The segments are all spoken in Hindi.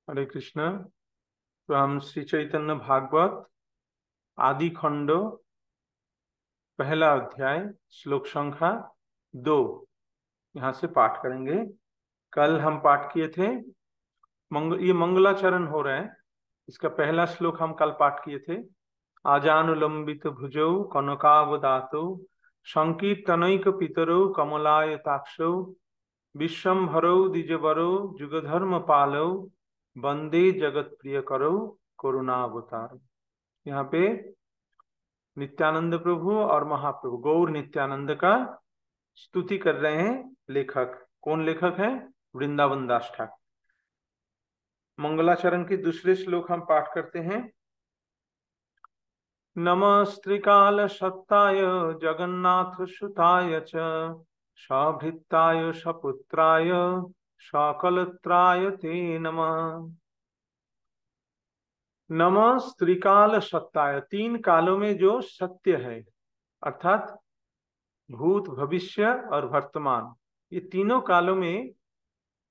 हरे कृष्ण। तो हम श्री चैतन्य भागवत आदि खंड पहला अध्याय श्लोक संख्या 2 यहाँ से पाठ करेंगे। कल हम पाठ किए थे ये मंगलाचरण हो रहा है। इसका पहला श्लोक हम कल पाठ किए थे। आजानुलंबित भुजौ कनकावदातौ संकीर्तनैक पितरौ कमलायताक्षौ विश्वम्भरौ द्विजवरौ जुगधर्म पालौ वंदे जगत प्रिय करो करुणावतार। यहाँ पे नित्यानंद प्रभु और महाप्रभु गौर नित्यानंद का स्तुति कर रहे हैं। लेखक कौन लेखक है? वृंदावन दास ठाकुर। मंगलाचरण के दूसरे श्लोक हम पाठ करते हैं। नमस्त्रिकाल सत्ताय जगन्नाथ सुताय च सभृत्ताय सपुत्राय सकलत्राय ते नमः। नमः त्रिकाल सत्ताय, तीन कालों में जो सत्य है, अर्थात भूत भविष्य और वर्तमान, ये तीनों कालों में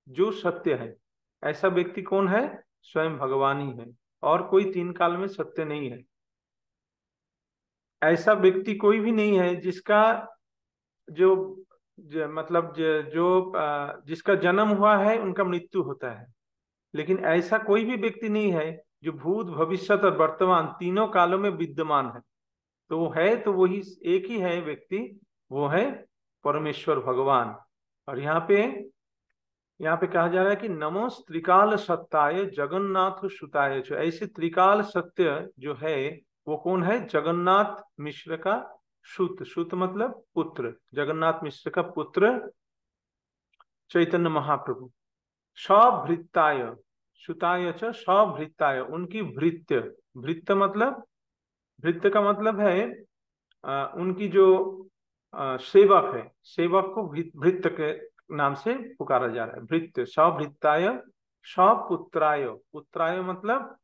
जो सत्य है, ऐसा व्यक्ति कौन है? स्वयं भगवान ही है, और कोई तीन काल में सत्य नहीं है। ऐसा व्यक्ति कोई भी नहीं है जिसका जिसका जन्म हुआ है उनका मृत्यु होता है। लेकिन ऐसा कोई भी व्यक्ति नहीं है जो भूत भविष्य और वर्तमान तीनों कालों में विद्यमान है। तो वो है तो वही एक ही है व्यक्ति, वो है परमेश्वर भगवान। और यहाँ पे कहा जा रहा है कि नमो त्रिकाल सत्ताय जगन्नाथ सुताय। जो ऐसे त्रिकाल सत्य जो है वो कौन है? जगन्नाथ मिश्र का सुत, सुत मतलब पुत्र, जगन्नाथ मिश्र का पुत्र चैतन्य महाप्रभु। सभृत्ताय, सुताय च सभृत्ताय, उनकी भृत्य, भृत्य मतलब, भृत्य का मतलब है उनकी जो सेवक है, सेवक को भृत्य के नाम से पुकारा जा रहा है। भृत्य सभृत्ताय सपुत्राय, पुत्राय मतलब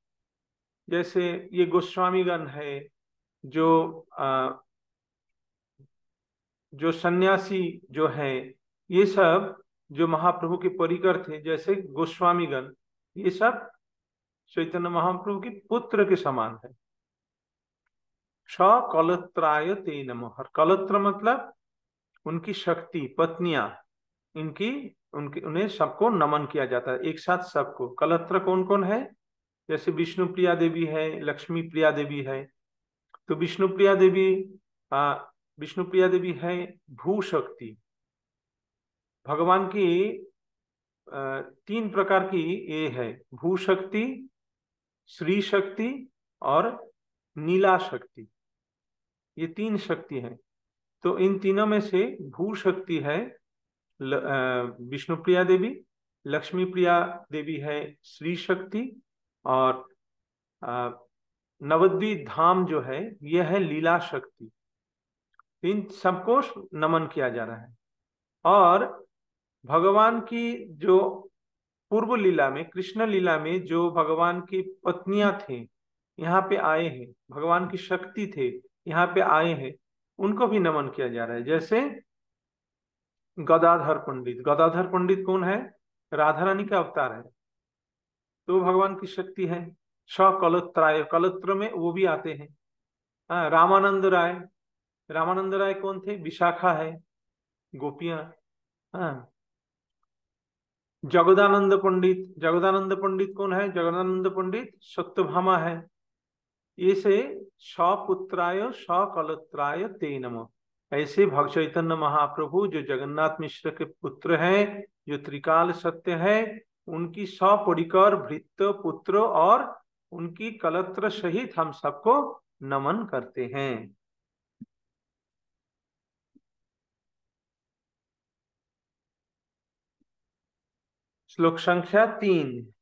जैसे ये गोस्वामीगण है, जो सन्यासी जो है, ये सब जो महाप्रभु के परिकर थे, जैसे गोस्वामीगण, ये सब चैतन्य महाप्रभु के पुत्र के समान है। सकलत्राय ते नमः। कलत्र मतलब उनकी शक्ति, पत्नियां, इनकी उनकी उन्हें सबको नमन किया जाता है, एक साथ सबको। कलत्र कौन कौन है? जैसे विष्णु प्रिया देवी है, लक्ष्मी प्रिया देवी है। तो विष्णु प्रिया देवी है भू शक्ति। भगवान की तीन प्रकार की ये है, भू शक्ति, श्री शक्ति और नीला शक्ति, ये तीन शक्ति है। तो इन तीनों में से भू शक्ति है विष्णु प्रिया देवी, लक्ष्मी प्रिया देवी है श्री शक्ति, और नवद्वीप धाम जो है यह है लीला शक्ति। इन सबको नमन किया जा रहा है। और भगवान की जो पूर्व लीला में, कृष्ण लीला में जो भगवान की पत्नियां थे यहाँ पे आए हैं, भगवान की शक्ति थे यहाँ पे आए हैं, उनको भी नमन किया जा रहा है। जैसे गदाधर पंडित, गदाधर पंडित कौन है? राधा रानी का अवतार है, तो भगवान की शक्ति है। सकलत्राय, कलत्र में वो भी आते हैं। रामानंद राय, रामानंद राय कौन थे? विशाखा है, गोपियां। हाँ, जगदानंद पंडित, जगदानंद पंडित कौन है? जगदानंद पंडित सत्यभामा है। ये से सपुत्राय सकलत्राय ते नमः। ऐसे भक्त चैतन्य महाप्रभु जो जगन्नाथ मिश्र के पुत्र हैं, जो त्रिकाल सत्य है, उनकी सपरिकर भृत्य पुत्र और उनकी कलत्र सहित हम सबको नमन करते हैं। श्लोक संख्या 3।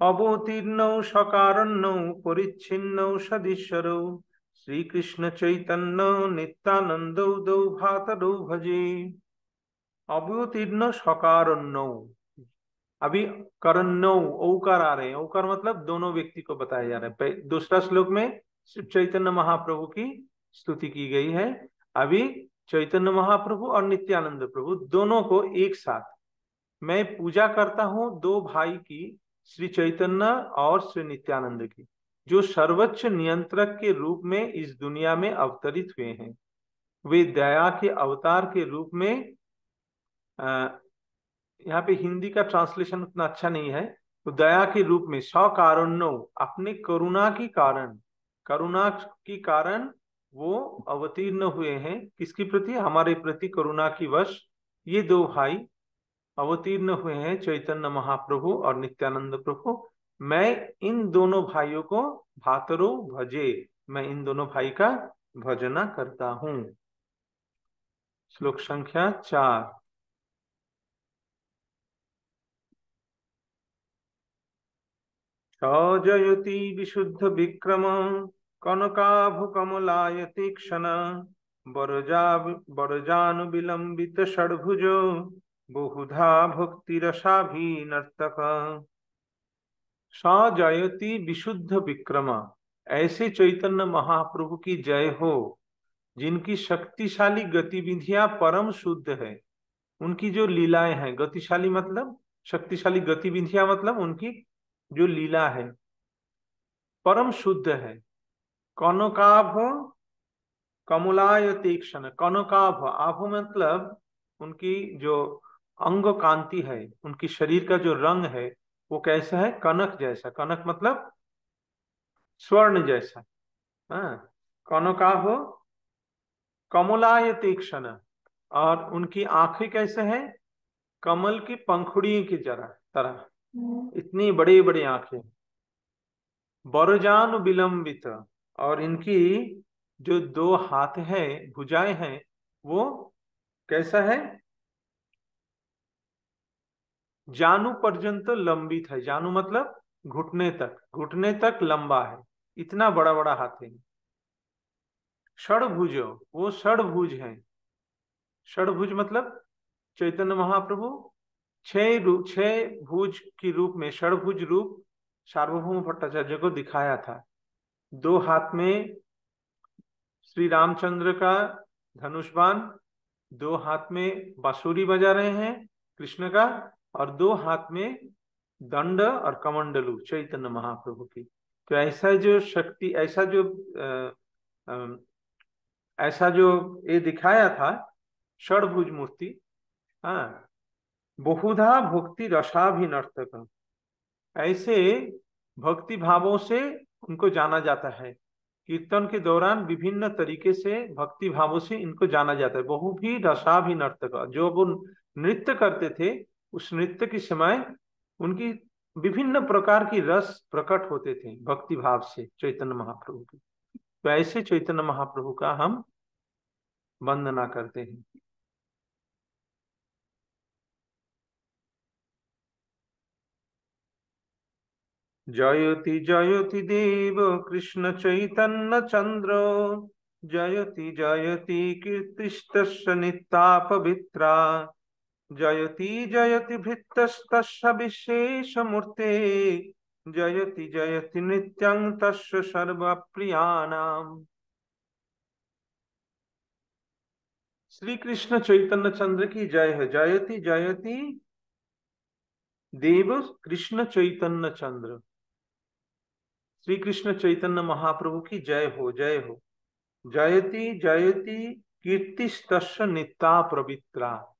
अवतीर्णौ सकारण्यौ परिच्छिन्नौ सदीश्वरौ श्रीकृष्ण चैतन्य नित्यानंदौ दौ भातरौ भजे। अवतीर्ण सकारण्यौ, अभी करण्यौ औकार आ रहे हैं। औकार मतलब दोनों व्यक्ति को बताया जा रहा है। दूसरा श्लोक में सिर्फ चैतन्य महाप्रभु की स्तुति की गई है। अभी चैतन्य महाप्रभु और नित्यानंद प्रभु दोनों को एक साथ, मैं पूजा करता हूं दो भाई की श्री चैतन्य और श्री नित्यानंद की, जो सर्वोच्च नियंत्रक के रूप में इस दुनिया में अवतरित हुए हैं। वे दया के अवतार के रूप में, यहाँ पे हिंदी का ट्रांसलेशन उतना अच्छा नहीं है, तो दया के रूप में सकारुण्यो, अपने करुणा की कारण वो अवतीर्ण हुए हैं। किसके प्रति? हमारे प्रति करुणा की वश ये दो भाई अवतीर्ण हुए हैं, चैतन्य महाप्रभु और नित्यानंद प्रभु। मैं इन दोनों भाइयों को भातरो भजे, मैं इन दोनों भाई का भजना करता हूँ। श्लोक संख्या 4। जयति विशुद्ध विक्रम कनकाभु कमलाय तीक्षण बरजा बरजानु विलंबित षड्भुजो बहुधा भक्ति रसाभिनर्तक। स जयति विशुद्ध विक्रम, ऐसे चैतन्य महाप्रभु की जय हो जिनकी शक्तिशाली गतिविधियां परम शुद्ध है। उनकी जो लीलाएं हैं, गतिशाली मतलब शक्तिशाली, गतिविधियां मतलब उनकी जो लीला है परम शुद्ध है। कनकाभ कमलाय तीक्ष्ण, कनकाभ, आभ मतलब उनकी जो अंग कांति है, उनकी शरीर का जो रंग है वो कैसा है? कनक जैसा। कनक मतलब स्वर्ण जैसा। हाँ, कनकाभ कमलाय तीक्ष्ण, और उनकी आंखें कैसे हैं? कमल की पंखुड़ी की जरा तरह, इतनी बड़ी बड़ी आंखें। बरजान विलंबित, और इनकी जो दो हाथ हैं, भुजाएं हैं, वो कैसा है? जानू पर्यंत लंबित है। जानू मतलब घुटने तक, घुटने तक लंबा है, इतना बड़ा बड़ा हाथ है। षडभुज, वो षडभुज हैं। षडभुज मतलब चैतन्य महाप्रभु छह भुज की रूप में, षडभुज रूप सार्वभौम भट्टाचार्य को दिखाया था। दो हाथ में श्री रामचंद्र का धनुष बाण, दो हाथ में बांसुरी बजा रहे हैं कृष्ण का, और दो हाथ में दंड और कमंडलू चैतन्य महाप्रभु की। तो ऐसा जो शक्ति, अ, अ, ऐसा जो ये दिखाया था षडभुज मूर्ति। हाँ, बहुधा भक्ति रसाभिनर्तक, ऐसे भक्ति भावों से उनको जाना जाता है। कीर्तन के दौरान विभिन्न तरीके से भक्ति भावों से इनको जाना जाता है। बहु भी रसाभिनर्तक, जो वो नृत्य करते थे उस नृत्य के समय उनकी विभिन्न प्रकार की रस प्रकट होते थे भक्ति भाव से चैतन्य महाप्रभु के। तो ऐसे चैतन्य महाप्रभु का हम वंदना करते हैं। जयति जयति देव कृष्ण चैतन्य चंद्र, जयति जयति कीर्तिस्तस्य नित्या पवित्रा, जयति जयति भृत्तस्तस्य विशेषमूर्ते, जयति जयति नित्यं तस्य सर्वप्रियाणाम्। श्री कृष्ण चैतन्य चंद्र की जय है। जयति जयति देव कृष्ण चैतन्य चंद्र, श्री कृष्ण चैतन्य महाप्रभु की जय हो, जय हो। जयति जयति कीर्तिस्तस्य नित्या पवित्रा,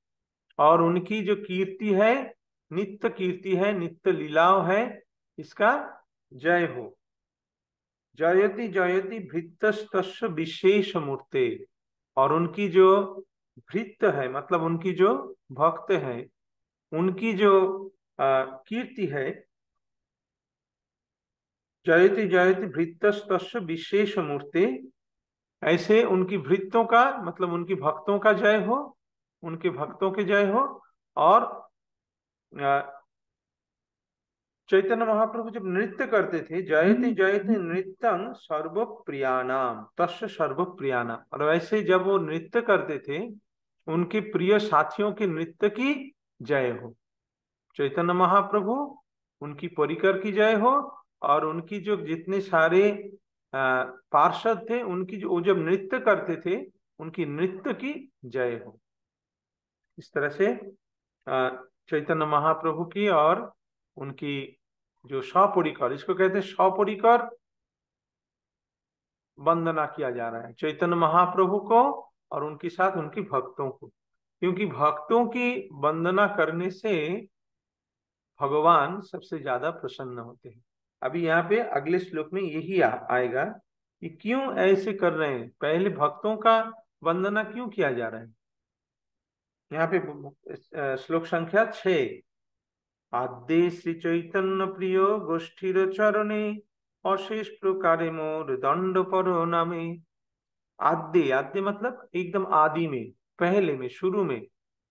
और उनकी जो कीर्ति है, नित्य कीर्ति है, नित्य लीलाओं है, इसका जय हो। जयति जयति भृत्तस्तस्य विशेष मूर्ते, और उनकी जो भृत्त है मतलब उनकी जो भक्त है, उनकी जो कीर्ति है। जयति जयति भृत्तस्तस्य विशेष मूर्ते, ऐसे उनकी भृत्तों का मतलब उनकी भक्तों का जय हो, उनके भक्तों के जय हो। और चैतन्य महाप्रभु जब नृत्य करते थे, जयति जयति नृत्यं सर्वप्रियाणाम तस्य सर्वप्रियाणाम, और वैसे जब वो नृत्य करते थे उनके प्रिय साथियों के नृत्य की जय हो। चैतन्य महाप्रभु, उनकी परिकर की जय हो, और उनकी जो जितने सारे पार्षद थे उनकी जो वो जब नृत्य करते थे उनकी नृत्य की जय हो। इस तरह से चैतन्य महाप्रभु की और उनकी जो सपरिकर, इसको कहते हैं सपरिकर वंदना किया जा रहा है चैतन्य महाप्रभु को और उनके साथ उनकी भक्तों को, क्योंकि भक्तों की वंदना करने से भगवान सबसे ज्यादा प्रसन्न होते हैं। अभी यहाँ पे अगले श्लोक में यही आएगा कि क्यों ऐसे कर रहे हैं, पहले भक्तों का वंदना क्यों किया जा रहा है। यहाँ पे श्लोक संख्या 6, आद्य श्री चैतन्य प्रिय गोष्ठीर चरणे अशेष प्रकारे मोर दंड पर नामे। आद्य, आद्य मतलब एकदम आदि में, पहले में, शुरू में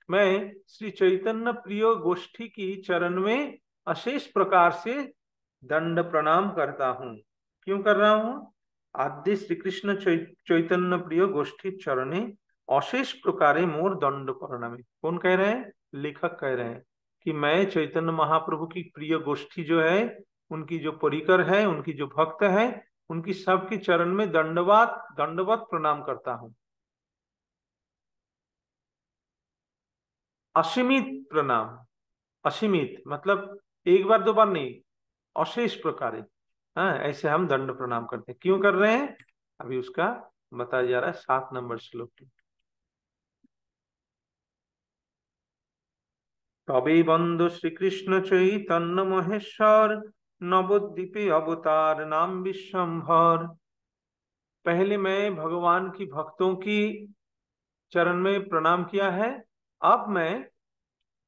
मैं श्री चैतन्य प्रिय गोष्ठी की चरण में अशेष प्रकार से दंड प्रणाम करता हूँ। क्यों कर रहा हूँ? आद्य श्री कृष्ण चैतन्य प्रिय गोष्ठी चरणे अशेष प्रकारे मोर दंड प्रणामे। कौन कह रहे हैं? लेखक कह रहे हैं कि मैं चैतन्य महाप्रभु की प्रिय गोष्ठी जो है, उनकी जो परिकर है, उनकी जो भक्त है, उनकी सबके चरण में दंडवत प्रणाम करता हूँ। असीमित प्रणाम, असीमित मतलब एक बार दो बार नहीं, अशेष प्रकार। हाँ, ऐसे हम दंड प्रणाम करते हैं। क्यों कर रहे हैं? अभी उसका बताया जा रहा है 7 नंबर श्लोक में। तबे बंधु श्री कृष्ण चैतन्य महेश्वर नवद्वीपे अवतार नाम विश्वम्भर। पहले मैं भगवान की भक्तों की चरण में प्रणाम किया है, अब मैं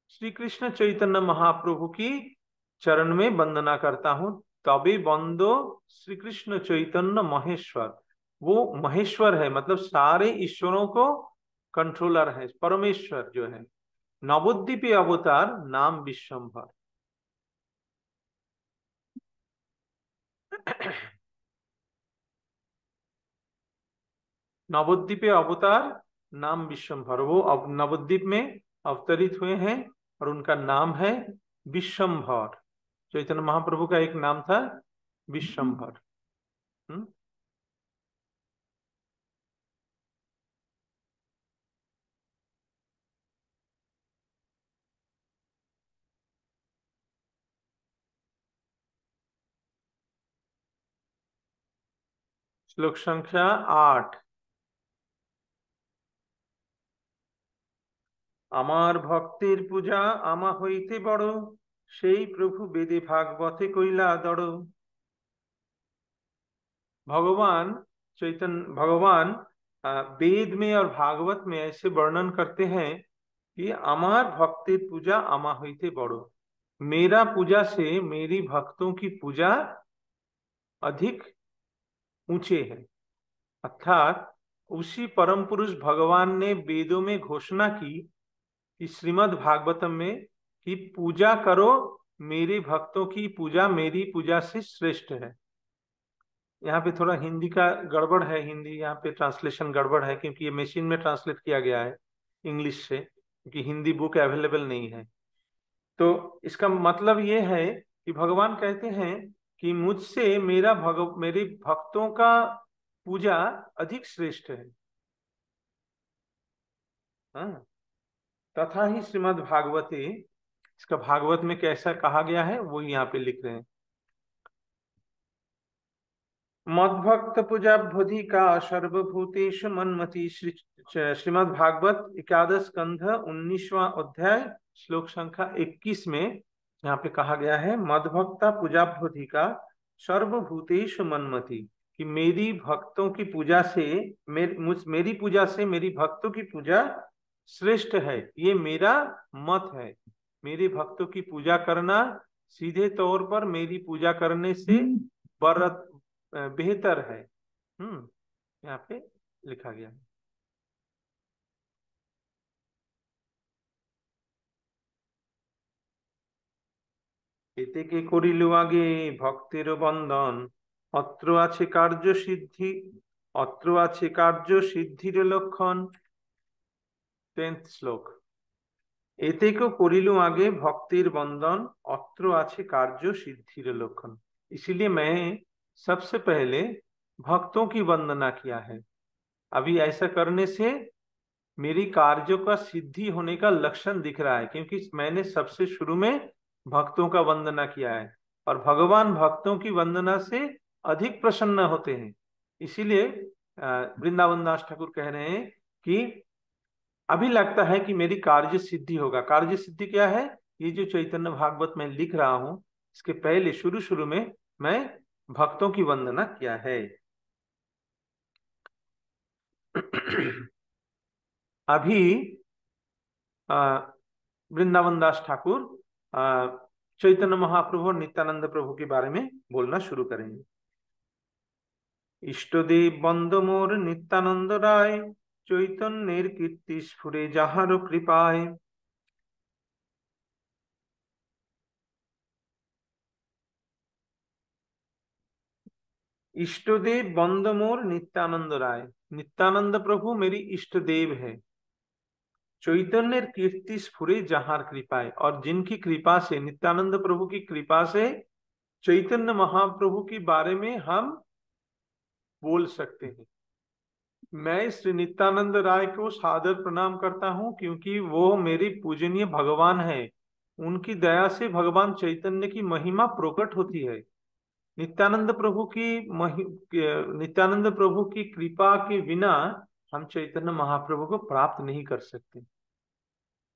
श्री कृष्ण चैतन्य महाप्रभु की चरण में वंदना करता हूं। तबे बंदो श्री कृष्ण चैतन्य महेश्वर, वो महेश्वर है मतलब सारे ईश्वरों को कंट्रोलर है, परमेश्वर जो है। नवद्वीपे अवतार नाम विश्वम्भर। नवद्वीपे अवतार नाम विश्वम्भर, वो अब नवद्वीप में अवतरित हुए हैं और उनका नाम है विश्वम्भर। चैतन्य महाप्रभु का एक नाम था विश्वम्भर। श्लोक संख्या 8, আমার ভক্তের পূজা আমা হইতে বড়, সেই প্রভু বেদে ভাগবতে কইলা দড়। भगवान चैतन्य भगवान वेद में और भागवत में ऐसे वर्णन करते हैं कि अमार भक्तिर पूजा अमा होते बड़ो, मेरा पूजा से मेरी भक्तों की पूजा अधिक ऊंचे है। अर्थात उसी परम पुरुष भगवान ने वेदों में घोषणा की कि श्रीमद् भागवतम में कि पूजा करो, मेरे भक्तों की पूजा मेरी पूजा से श्रेष्ठ है। यहाँ पे थोड़ा हिंदी का गड़बड़ है, हिंदी यहाँ पे ट्रांसलेशन गड़बड़ है क्योंकि ये मशीन में ट्रांसलेट किया गया है इंग्लिश से, क्योंकि हिंदी बुक अवेलेबल नहीं है। तो इसका मतलब ये है कि भगवान कहते हैं कि मुझसे मेरे भक्तों का पूजा अधिक श्रेष्ठ है। हाँ, तथा ही श्रीमद् भागवते, इसका भागवत में कैसा कहा गया है वो यहाँ पे लिख रहे हैं। मद्भक्त पूजाभ्युधिका सर्वभूतेषु मन्मति। श्रीमद् भागवत 11 स्कंध 19वां अध्याय श्लोक संख्या 21 में यहाँ पे कहा गया है मद्भक्ता पूजाभ्युधिका सर्वभूतेषु मन्मति, कि मेरी भक्तों की पूजा से मेरी पूजा से मेरी भक्तों की पूजा श्रेष्ठ है, ये मेरा मत है। मेरे भक्तों की पूजा करना सीधे तौर पर मेरी पूजा करने से बेहतर है। यहाँ पे लिखा गया है। এতে কে করিল আগে ভক্তের বন্ধন, অত্র আছে কার্য সিদ্ধি, অত্র আছে কার্য সিদ্ধির লক্ষণ। 10th শ্লোক। এতে কে করিল आगे भक्तिर बंधन, अत्र आछे कार्य सिद्धिर लक्षण। इसीलिए मैं सबसे पहले भक्तों की वंदना किया है। अभी ऐसा करने से मेरी कार्यों का सिद्धि होने का लक्षण दिख रहा है, क्योंकि मैंने सबसे शुरू में भक्तों का वंदना किया है। और भगवान भक्तों की वंदना से अधिक प्रसन्न होते हैं। इसीलिए वृंदावन दास ठाकुर कह रहे हैं कि अभी लगता है कि मेरी कार्य सिद्धि होगा। कार्य सिद्धि क्या है? ये जो चैतन्य भागवत में लिख रहा हूं, इसके पहले शुरू शुरू में मैं भक्तों की वंदना किया है। अभी वृंदावन दास ठाकुर चैतन्य महाप्रभु और नित्यानंद प्रभु के बारे में बोलना शुरू करेंगे। इष्टदेव बंद मोर नित्यानंद राय, चैतन्যের কীর্তি স্ফুরে যাহার কৃপায়। इष्टदेव बंद मोर नित्यानंद राय, नित्यानंद प्रभु मेरी इष्ट देव है। चैतन्যের कीर्ति स्फुरे जहार कृपाए, और जिनकी कृपा से, नित्यानंद प्रभु की कृपा से चैतन्य महाप्रभु के बारे में हम बोल सकते हैं। मैं श्री नित्यानंद राय को सादर प्रणाम करता हूं, क्योंकि वो मेरे पूजनीय भगवान है। उनकी दया से भगवान चैतन्य की महिमा प्रकट होती है। नित्यानंद प्रभु की नित्यानंद प्रभु की कृपा के बिना हम चैतन्य महाप्रभु को प्राप्त नहीं कर सकते।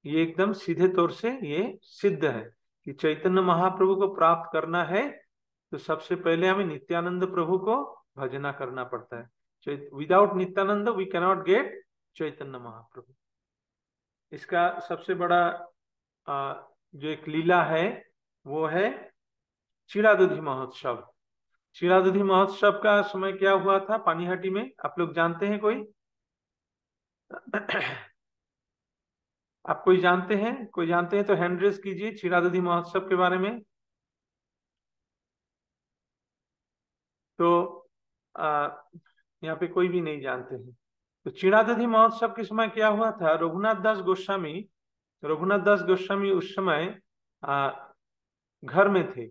ये एकदम सीधे तौर से ये सिद्ध है कि चैतन्य महाप्रभु को प्राप्त करना है तो सबसे पहले हमें नित्यानंद प्रभु को भजना करना पड़ता है। Without Nityananda we cannot get Chaitanya Mahaprabhu. इसका सबसे बड़ा जो एक लीला है वो है क्षीरादधि महोत्सव। क्षीरादधि महोत्सव का समय क्या हुआ था पानीहाटी में, आप लोग जानते हैं? कोई आप कोई जानते हैं? कोई जानते हैं तो हैंड रेज कीजिए क्षीरादधि महोत्सव के बारे में। तो यहाँ पे कोई भी नहीं जानते हैं। तो क्षीरादधि महोत्सव के समय क्या हुआ था, रघुनाथ दास गोस्वामी उस समय घर में थे,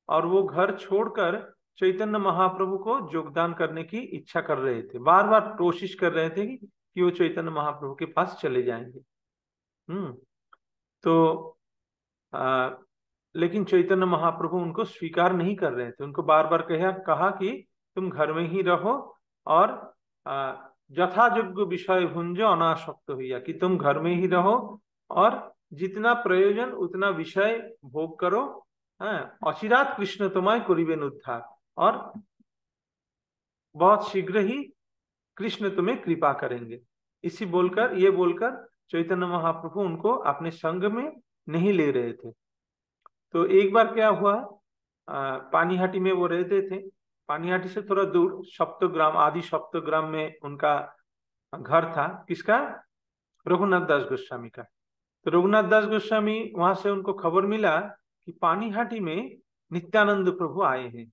और वो घर छोड़कर चैतन्य महाप्रभु को योगदान करने की इच्छा कर रहे थे। बार बार कोशिश कर रहे थे कि वो चैतन्य महाप्रभु के पास चले जाएंगे। तो लेकिन चैतन्य महाप्रभु उनको स्वीकार नहीं कर रहे थे। उनको बार बार कहा कि तुम घर में ही रहो और यथायोग्य विषय भुंज अनासक्त हुआ, कि तुम घर में ही रहो और जितना प्रयोजन उतना विषय भोग करो। अचिरात कृष्ण तुम्हारे करिबेन उद्धार, और बहुत शीघ्र ही कृष्ण तुम्हें कृपा करेंगे। ये बोलकर चैतन्य महाप्रभु उनको अपने संग में नहीं ले रहे थे। तो एक बार क्या हुआ, पानीहाटी में वो रहते थे। पानीहाटी से थोड़ा दूर सप्तग्राम, आदि सप्तग्राम में उनका घर था। किसका? रघुनाथ दास गोस्वामी का। तो रघुनाथ दास गोस्वामी वहां से उनको खबर मिला कि पानीहाटी में नित्यानंद प्रभु आए हैं।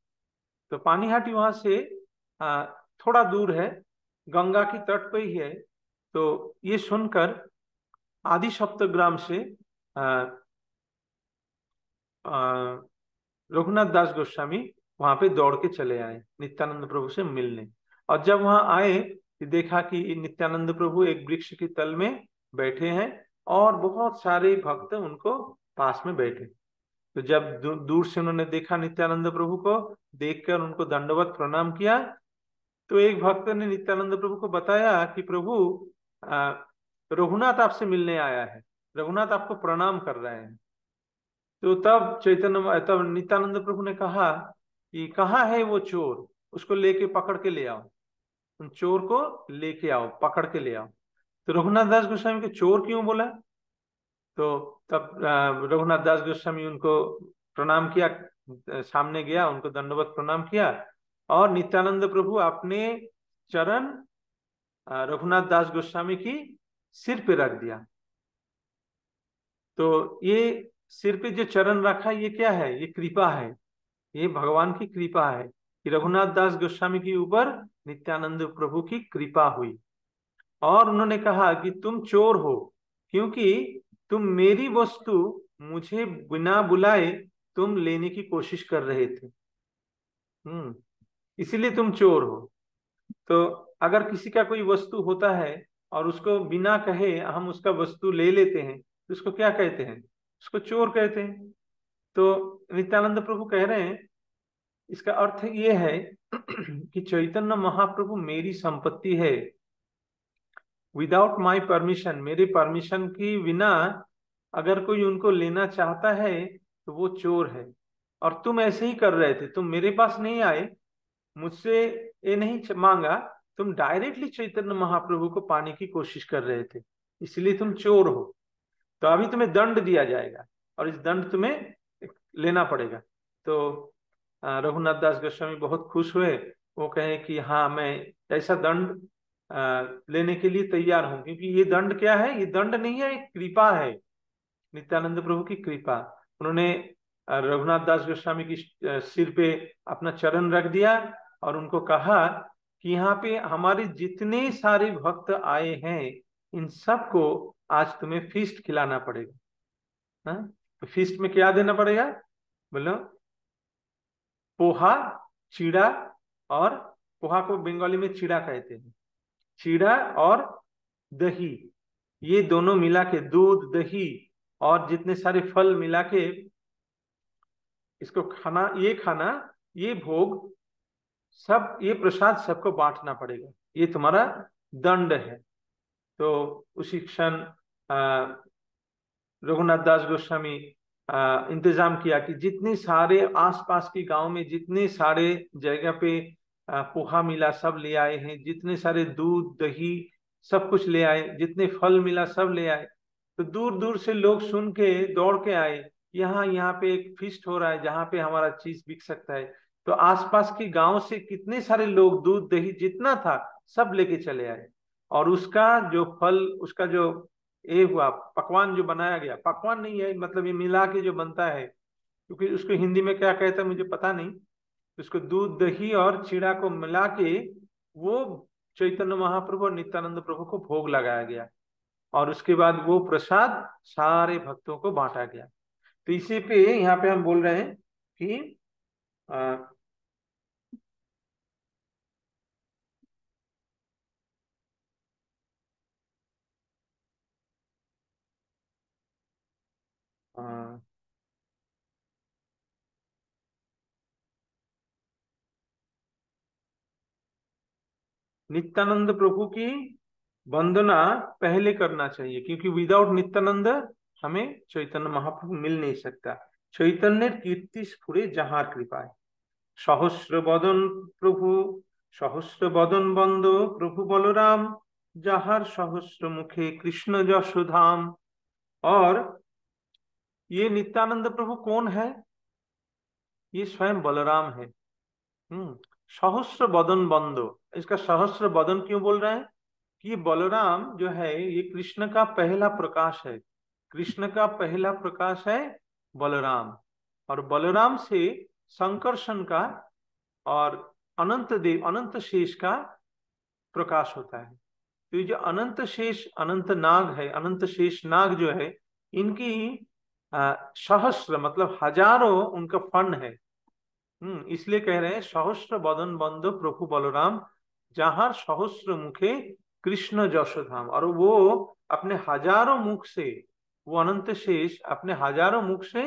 तो पानीहाटी वहां से थोड़ा दूर है, गंगा की तट पे ही है। तो ये सुनकर आदि सप्तग्राम से रघुनाथ दास गोस्वामी वहां पे दौड़ के चले आए नित्यानंद प्रभु से मिलने। और जब वहां आए तो देखा कि नित्यानंद प्रभु एक वृक्ष के तल में बैठे हैं और बहुत सारे भक्त उनको पास में बैठे। तो जब दूर से उन्होंने देखा नित्यानंद प्रभु को, देखकर उनको दंडवत प्रणाम किया। तो एक भक्त ने नित्यानंद प्रभु को बताया कि प्रभु रघुनाथ आपसे मिलने आया है, रघुनाथ आपको प्रणाम कर रहे हैं। तो तब नित्यानंद प्रभु ने कहा कि कहाँ है वो चोर, उसको लेके पकड़ के ले आओ, उन चोर को लेके आओ, पकड़ के ले आओ। तो रघुनाथ दास गोस्वामी को चोर क्यों बोला? तो तब रघुनाथ दास गोस्वामी उनको प्रणाम किया, सामने गया, उनको दंडवत प्रणाम किया, और नित्यानंद प्रभु अपने चरण रघुनाथ दास गोस्वामी की सिर पे रख दिया। तो ये सिर पे जो चरण रखा, ये क्या है? ये कृपा है, ये भगवान की कृपा है कि रघुनाथ दास गोस्वामी के ऊपर नित्यानंद प्रभु की कृपा हुई। और उन्होंने कहा कि तुम चोर हो, क्योंकि तुम मेरी वस्तु मुझे बिना बुलाए तुम लेने की कोशिश कर रहे थे, इसीलिए तुम चोर हो। तो अगर किसी का कोई वस्तु होता है और उसको बिना कहे हम उसका वस्तु ले लेते हैं तो उसको क्या कहते हैं? उसको चोर कहते हैं। तो नित्यानंद प्रभु कह रहे हैं, इसका अर्थ ये है कि चैतन्य महाप्रभु मेरी संपत्ति है, विदाउट माई परमिशन, मेरे परमिशन की बिना अगर कोई उनको लेना चाहता है तो वो चोर है। और तुम ऐसे ही कर रहे थे, तुम मेरे पास नहीं आए, मुझसे ये नहीं मांगा, तुम डायरेक्टली चैतन्य महाप्रभु को पाने की कोशिश कर रहे थे, इसलिए तुम चोर हो। तो अभी तुम्हें दंड दिया जाएगा और इस दंड तुम्हें लेना पड़ेगा। तो रघुनाथ दास गोस्वामी बहुत खुश हुए। वो कहे कि हाँ, मैं ऐसा दंड लेने के लिए तैयार हूं, क्योंकि ये दंड क्या है, ये दंड नहीं है, एक कृपा है, नित्यानंद प्रभु की कृपा। उन्होंने रघुनाथ दास गोस्वामी की सिर पे अपना चरण रख दिया और उनको कहा कि यहाँ पे हमारे जितने सारे भक्त आए हैं, इन सबको आज तुम्हें फीस्ट खिलाना पड़ेगा। हाँ? तो फीस्ट में क्या देना पड़ेगा, बोलो, पोहा, चीड़ा, और पोहा को बंगाली में चीड़ा कहते हैं, चीड़ा और दही, ये दोनों मिला के, दूध दही और जितने सारे फल मिला के इसको खाना, ये भोग सब, ये प्रसाद सबको बांटना पड़ेगा, ये तुम्हारा दंड है। तो उसी क्षण रघुनाथ दास गोस्वामी इंतजाम किया कि जितने सारे आसपास के गांव में जितने सारे जगह पे पोहा मिला सब ले आए हैं, जितने सारे दूध दही सब कुछ ले आए, जितने फल मिला सब ले आए। तो दूर दूर से लोग सुन के दौड़ के आए, यहाँ यहाँ पे एक फीस्ट हो रहा है जहाँ पे हमारा चीज बिक सकता है। तो आसपास के गांव से कितने सारे लोग दूध दही जितना था सब लेके चले आए, और उसका जो फल, उसका जो ये हुआ पकवान जो बनाया गया, पकवान नहीं है मतलब ये मिला के जो बनता है, क्योंकि उसको हिंदी में क्या कहता है मुझे पता नहीं, उसको दूध दही और चीड़ा को मिला के वो चैतन्य महाप्रभु और नित्यानंद प्रभु को भोग लगाया गया, और उसके बाद वो प्रसाद सारे भक्तों को बांटा गया। तो इसी पे यहाँ पे हम बोल रहे हैं कि आ, आ, नित्यानंद प्रभु की वंदना पहले करना चाहिए, क्योंकि विदाउट नित्यानंद हमें चैतन्य महाप्रभु मिल नहीं सकता। चैतन्य कीर्ति स्फुरे जहार कृपाয়, सहस्र बदन प्रभु, सहस्र बदन बंद प्रभु बलराम, जहार सहस्र मुखे कृष्ण जशोधाम। और ये नित्यानंद प्रभु कौन है, ये स्वयं बलराम है। हम्म, सहस्र बदन बंदो, इसका सहस्र बदन क्यों बोल रहे हैं कि बलराम जो है ये कृष्ण का पहला प्रकाश है, कृष्ण का पहला प्रकाश है बलराम, और बलराम से संकर्षण का और अनंत देव, अनंत शेष का प्रकाश होता है। तो ये जो अनंत शेष, अनंत नाग है, अनंत शेष नाग जो है, इनकी सहस्र मतलब हजारों उनका फन है। इसलिए कह रहे हैं सहस्र बदन बंदो प्रभु बलराम, जहां सहस्र मुखे कृष्ण जशोधाम। और वो अपने हजारों मुख से, वो अनंत शेष अपने हजारों मुख से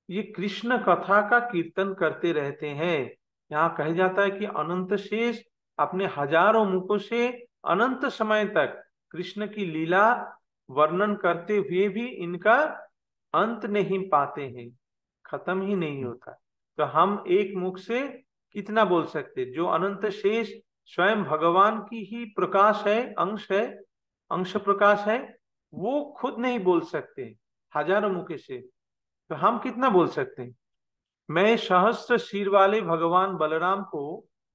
ये कृष्ण कथा का कीर्तन करते रहते हैं। यहाँ कहा जाता है कि अनंत शेष अपने हजारों मुखों से अनंत समय तक कृष्ण की लीला वर्णन करते हुए भी इनका अंत नहीं पाते हैं, खत्म ही नहीं होता। तो हम एक मुख से कितना बोल सकते, जो अनंत शेष स्वयं भगवान की ही प्रकाश है, अंश प्रकाश है, वो खुद नहीं बोल सकते हजारों मुख से, तो हम कितना बोल सकते हैं। मैं सहस्त्र सिर वाले भगवान बलराम को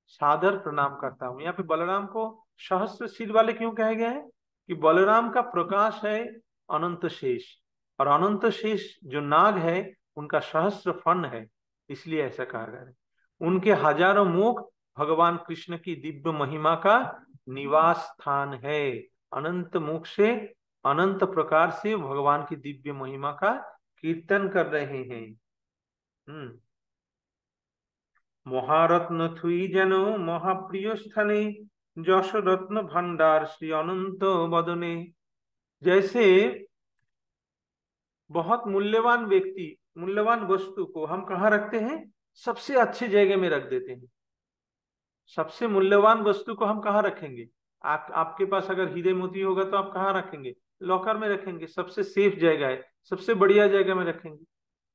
सादर प्रणाम करता हूं। यहाँ पे बलराम को सहस्त्र सिर वाले क्यों कहे गए हैं, कि बलराम का प्रकाश है अनंत शेष, और अनंत शेष जो नाग है उनका सहस्त्र फन है, इसलिए ऐसा कहा गया है। उनके हजारों मुख भगवान कृष्ण की दिव्य महिमा का निवास स्थान है। अनंत मुख से, अनंत प्रकार से भगवान की दिव्य महिमा का कीर्तन कर रहे हैं। हम्म, মহারত্ন থুই যেন মহাপ্রিয় স্থানে, যশ रत्न भंडार श्री अनंत बदने। जैसे बहुत मूल्यवान व्यक्ति मूल्यवान वस्तु को हम कहाँ रखते हैं? सबसे अच्छी जगह में रख देते हैं। सबसे मूल्यवान वस्तु को हम कहाँ रखेंगे? आपके पास अगर हीरे मोती होगा तो आप कहाँ रखेंगे? लॉकर में रखेंगे, सबसे सेफ जगह है, सबसे बढ़िया जगह में रखेंगे।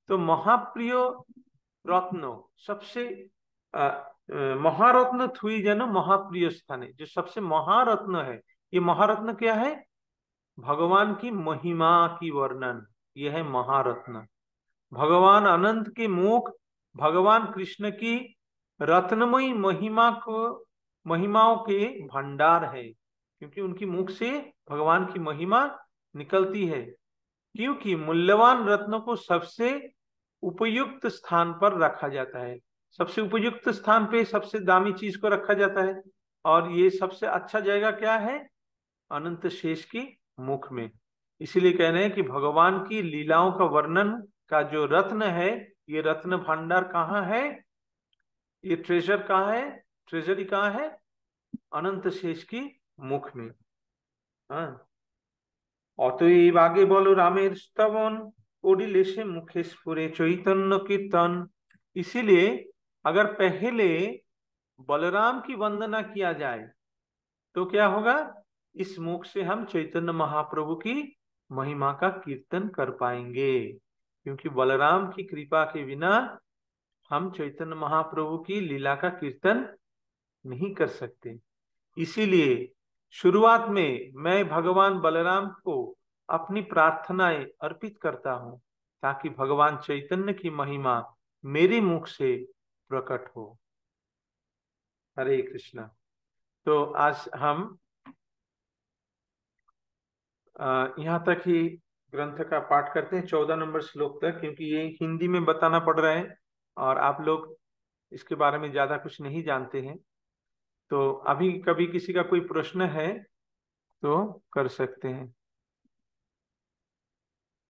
तो महाप्रिय रत्न, सबसे महारत्न थुई जन महाप्रिय स्थाने, जो सबसे महारत्न है, ये महारत्न क्या है? भगवान की महिमा की वर्णन, यह है महारत्न। भगवान अनंत के मुख, भगवान कृष्ण की रत्नमयी महिमाओं के भंडार है, क्योंकि उनकी मुख से भगवान की महिमा निकलती है। क्योंकि मूल्यवान रत्नों को सबसे उपयुक्त स्थान पर रखा जाता है। सबसे उपयुक्त स्थान पे सबसे दामी चीज को रखा जाता है, और ये सबसे अच्छा जगह क्या है? अनंत शेष की मुख में। इसीलिए कह रहे हैं कि भगवान की लीलाओं का वर्णन का जो रत्न है, ये रत्न भंडार कहाँ है? ये ट्रेजर कहाँ है? ट्रेजरी कहाँ है? अनंत शेष की मुख में। हाँ, অতএব আগে বলো রামের স্তবন, পড়িলে সে মুখে স্ফুরে चैतन्य कीर्तन। इसीलिए अगर पहले बलराम की वंदना किया जाए तो क्या होगा? इस मुख से हम चैतन्य महाप्रभु की महिमा का कीर्तन कर पाएंगे, क्योंकि बलराम की कृपा के बिना हम चैतन्य महाप्रभु की लीला का कीर्तन नहीं कर सकते। इसीलिए शुरुआत में मैं भगवान बलराम को अपनी प्रार्थनाएं अर्पित करता हूं, ताकि भगवान चैतन्य की महिमा मेरे मुख से प्रकट हो। हरे कृष्णा। तो आज हम यहाँ तक ही ग्रंथ का पाठ करते हैं, 14 नंबर श्लोक तक, क्योंकि ये हिंदी में बताना पड़ रहा है और आप लोग इसके बारे में ज्यादा कुछ नहीं जानते हैं। तो अभी कभी किसी का कोई प्रश्न है तो कर सकते हैं।